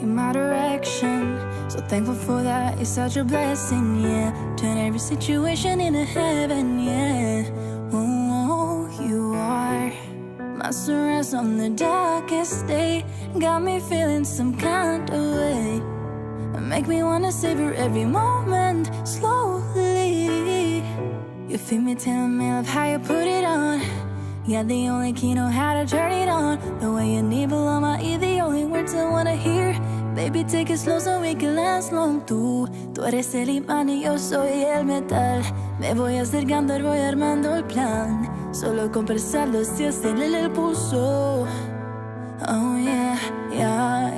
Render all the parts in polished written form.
in my direction. So thankful for that, it's such a blessing, yeah. Turn every situation into heaven, yeah. Oh, you are my sunrise on the darkest day. Got me feeling some kind of way. Make me wanna savor every moment slowly. You feel me, tell me love how you put it on. Yeah, the only key know how to turn it on. The way you nibble on my ear, the only words I wanna hear. Baby, take it slow so we can last long. Tú eres el imán y yo soy el metal. Me voy acercando, voy armando el plan. Solo con pensarlo, si hacerle el pulso. Oh yeah,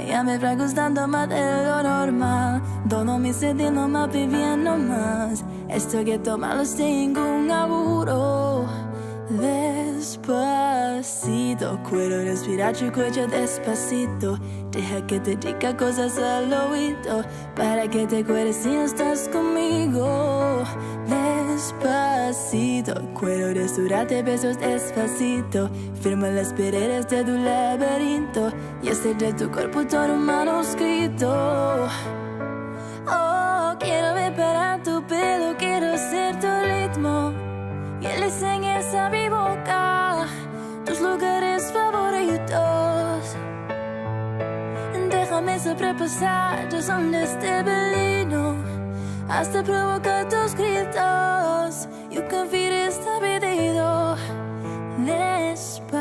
ya me va gustando más de lo normal. Dono mi sentido más viviendo más. Esto que tomarlo sin ningún apuro. Despacito, quiero respirar tu cuello despacito. Deja que te diga cosas al oído, para que te acuerdes si no estás conmigo. Despacito, quiero restaurarte besos despacito. Firma las paredes de tu laberinto y hacer de tu cuerpo todo un manuscrito. Oh, quiero ver para tu pelo, quiero ser tu ritmo. Y él enseñes a mi boca tus lugares favoritos. Déjame sobrepasar tus ondas de velino hasta provocar tus gritos. You can feel está pedido.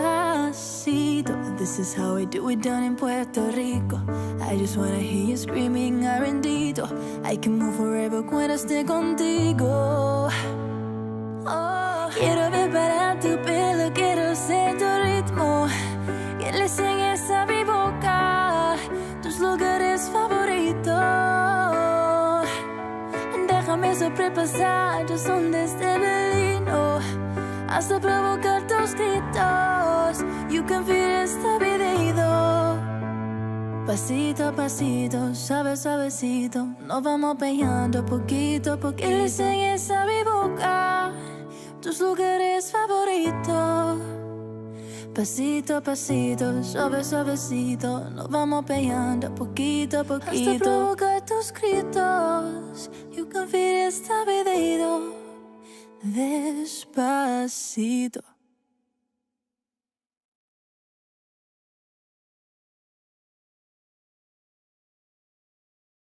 Despacito, this is how we do it down in Puerto Rico. I just wanna hear you screaming, arrendito. I can move forever cuando esté contigo. Oh, quiero ver para tu pelo, quiero ser tu ritmo. Que le enseñes a mi boca tus lugares favoritos. Déjame sobrepasar tus ondas de velino hasta provocar tus gritos. You can feel está pedido. Pasito a pasito, suave suavecito, nos vamos pegando poquito a poquito. Le enseñes a mi boca tus lugares favoritos. Pasito a pasito, suave suavecito, nos vamos pegando poquito a poquito hasta provocar tus gritos. You can feel está pedido. Despacito.